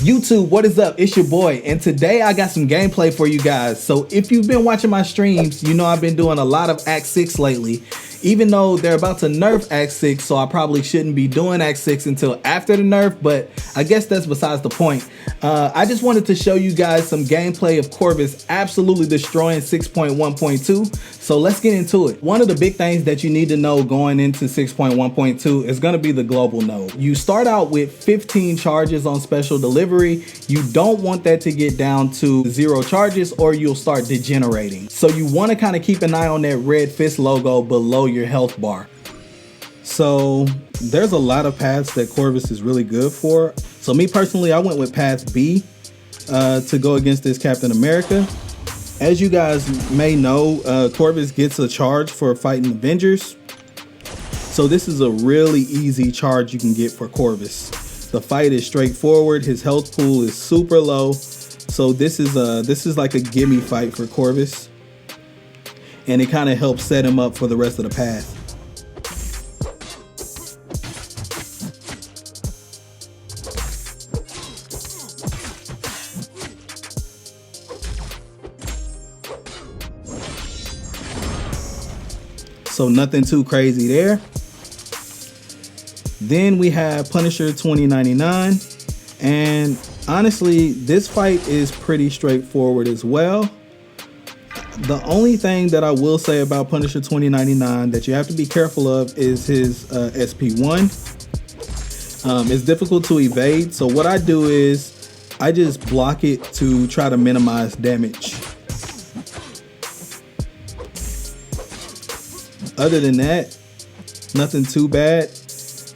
YouTube, what is up? It's your boy, and today I got some gameplay for you guys. So if you've been watching my streams, you know I've been doing a lot of Act 6 lately, even though they're about to nerf Act 6, so I probably shouldn't be doing Act 6 until after the nerf, but I guess that's besides the point. I just wanted to show you guys some gameplay of Corvus absolutely destroying 6.1.2, so let's get into it. One of the big things that you need to know going into 6.1.2 is going to be the global node. You start out with 15 charges on special delivery. You don't want that to get down to 0 charges or you'll start degenerating. So you want to kind of keep an eye on that red fist logo below your health bar. So there's a lot of paths that Corvus is really good for. So me personally, I went with path B to go against this Captain America. As you guys may know, Corvus gets a charge for fighting Avengers. So this is a really easy charge you can get for Corvus. The fight is straightforward. His health pool is super low. So this is like a gimme fight for Corvus. And it kind of helps set him up for the rest of the path. So nothing too crazy there. Then we have Punisher 2099, and honestly this fight is pretty straightforward as well. The only thing that I will say about Punisher 2099 that you have to be careful of is his SP1. It's difficult to evade, so what I do is I just block it to try to minimize damage. Other than that, nothing too bad.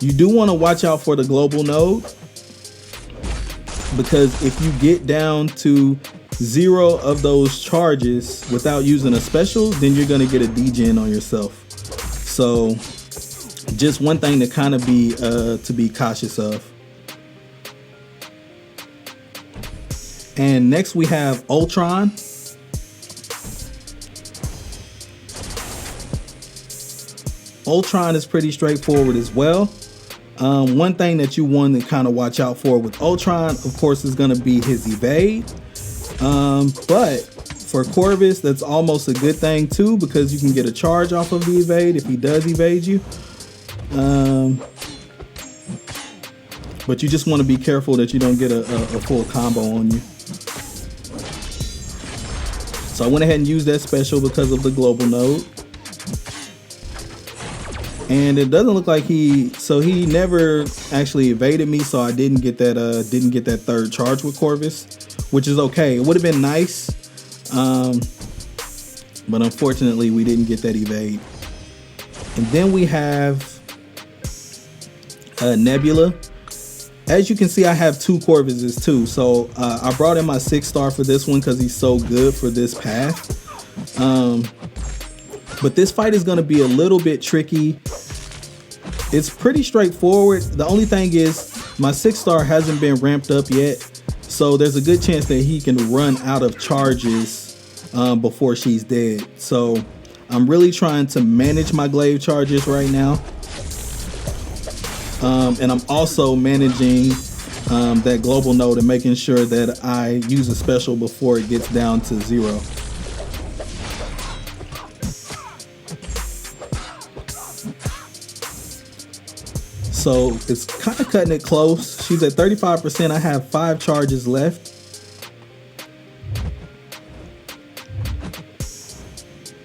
You do want to watch out for the global node, because if you get down to 0 of those charges without using a special, then you're going to get a degen on yourself. So just one thing to kind of be cautious of. And next we have Ultron. Ultron is pretty straightforward as well. One thing that you want to kind of watch out for with Ultron, of course, is going to be his evade. But for Corvus, that's almost a good thing too, because you can get a charge off of the evade if he does evade you. But you just want to be careful that you don't get a full combo on you. So I went ahead and used that special because of the global node. And it doesn't look like he never actually evaded me, so I didn't get that third charge with Corvus, which is okay. It would have been nice, but unfortunately we didn't get that evade. And then we have Nebula. As you can see, I have 2 Corvuses too, so I brought in my 6-star for this one because he's so good for this path. But this fight is going to be a little bit tricky. It's pretty straightforward. The only thing is my 6-star hasn't been ramped up yet, so there's a good chance that he can run out of charges before she's dead. So I'm really trying to manage my glaive charges right now. And I'm also managing that global node and making sure that I use a special before it gets down to 0. So it's kind of cutting it close. She's at 35%. I have 5 charges left.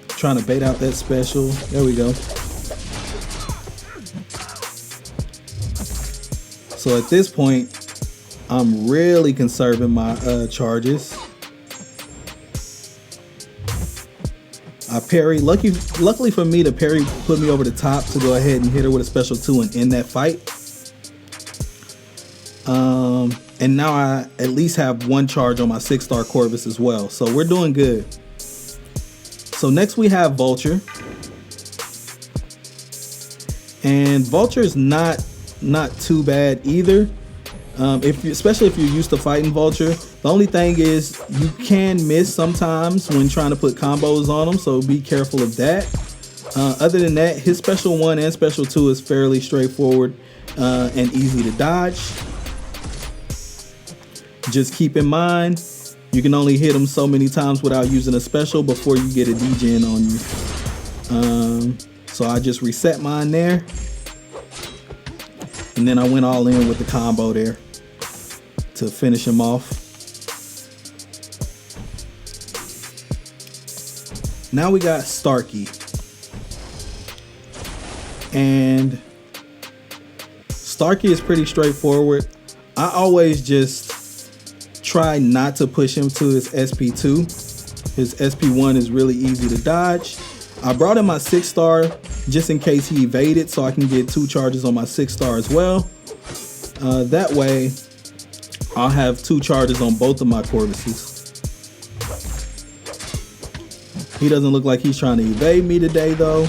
Trying to bait out that special. There we go. So at this point, I'm really conserving my charges. I parry. Luckily for me, the parry put me over the top to go ahead and hit her with a special 2 and end that fight. And now I at least have 1 charge on my 6-star Corvus as well. So we're doing good. So next we have Vulture. And Vulture is not too bad either. Especially if you're used to fighting Vulture. The only thing is you can miss sometimes when trying to put combos on them, so be careful of that. Other than that, his special 1 and special 2 is fairly straightforward and easy to dodge. Just keep in mind, you can only hit them so many times without using a special before you get a degen on you. So I just reset mine there. And then I went all in with the combo there to finish him off. Now we got Starkey. And Starkey is pretty straightforward. I always just try not to push him to his SP2. His SP1 is really easy to dodge. I brought in my 6-star just in case he evaded, so I can get 2 charges on my 6-star as well. That way, I'll have 2 charges on both of my Corvuses. He doesn't look like he's trying to evade me today though.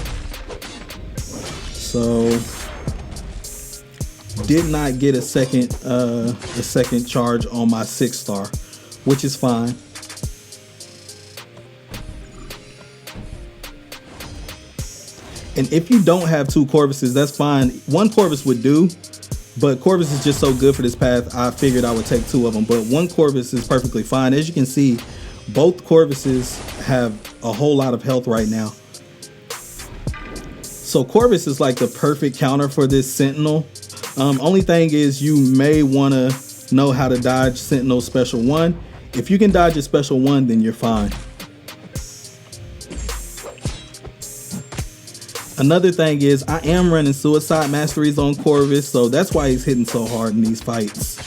So did not get a second charge on my 6-star, which is fine. And if you don't have 2 Corvuses, that's fine. 1 Corvus would do, but Corvus is just so good for this path, I figured I would take 2 of them. But 1 Corvus is perfectly fine. As you can see, both Corvuses have a whole lot of health right now. So Corvus is like the perfect counter for this Sentinel. Only thing is you may want to know how to dodge Sentinel Special 1. If you can dodge a Special 1, then you're fine. Another thing is I am running Suicide Masteries on Corvus, so that's why he's hitting so hard in these fights.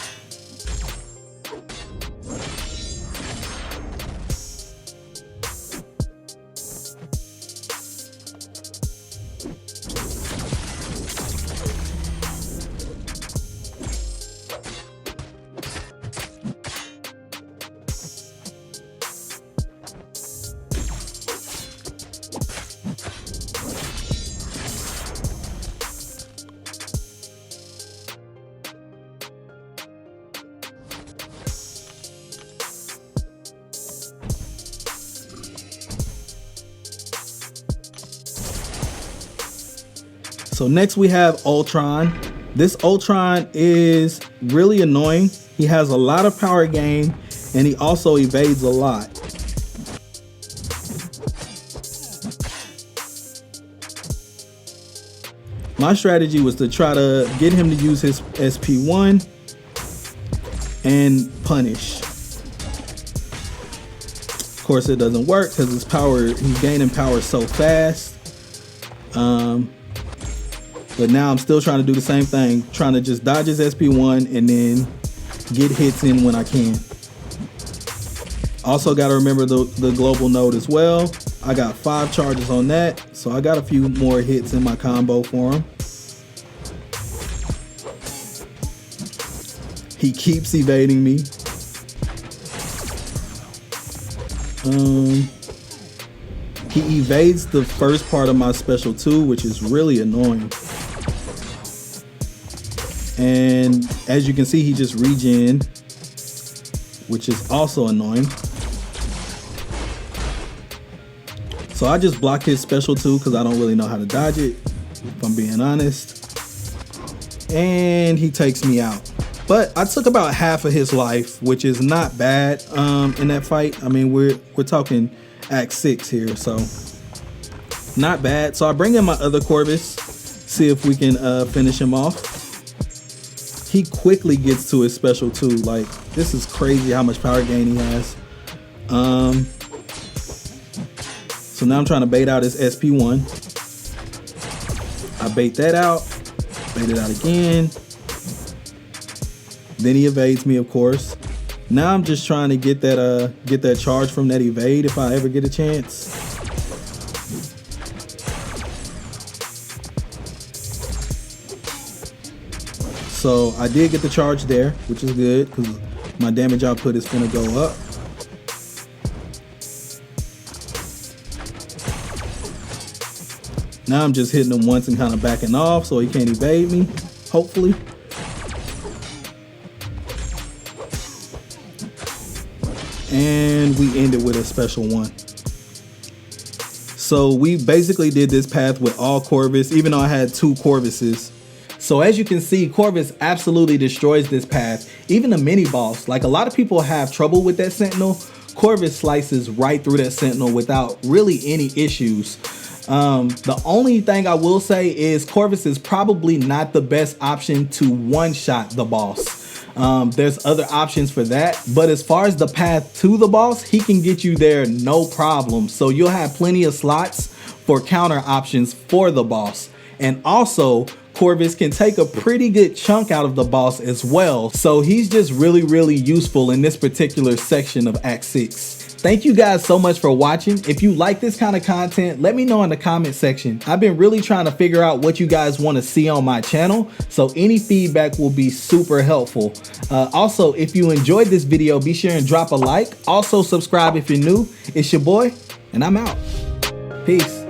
So next we have Ultron. This Ultron is really annoying. He has a lot of power gain and he also evades a lot. My strategy was to try to get him to use his SP1 and punish. Of course it doesn't work because his power, he's gaining power so fast. But now I'm still trying to do the same thing, trying to just dodge his SP1 and then get hits in when I can. Also got to remember the global node as well. I got 5 charges on that, so I got a few more hits in my combo for him. He keeps evading me. He evades the first part of my special 2, which is really annoying. And as you can see, he just regened, which is also annoying. So I just block his special 2 because I don't really know how to dodge it, if I'm being honest. And he takes me out. But I took about half of his life, which is not bad in that fight. I mean, we're talking Act 6 here, so not bad. So I bring in my other Corvus, see if we can finish him off. He quickly gets to his special 2. Like, this is crazy how much power gain he has. So now I'm trying to bait out his SP1. I bait that out, bait it out again. Then he evades me, of course. Now I'm just trying to get that charge from that evade if I ever get a chance. So I did get the charge there, which is good because my damage output is gonna go up. Now I'm just hitting him once and kind of backing off so he can't evade me, hopefully. And we ended with a special 1. So we basically did this path with all Corvus, even though I had 2 Corvuses. So as you can see, Corvus absolutely destroys this path. Even the mini boss, like a lot of people have trouble with that Sentinel, Corvus slices right through that Sentinel without really any issues. The only thing I will say is Corvus is probably not the best option to one-shot the boss. There's other options for that, but as far as the path to the boss, he can get you there no problem. So you'll have plenty of slots for counter options for the boss. And also, Corvus can take a pretty good chunk out of the boss as well. So he's just really useful in this particular section of Act 6. Thank you guys so much for watching. If you like this kind of content, let me know in the comment section. I've been really trying to figure out what you guys want to see on my channel, so any feedback will be super helpful. Also, if you enjoyed this video, be sure and drop a like. Also, subscribe if you're new. It's your boy, and I'm out. Peace.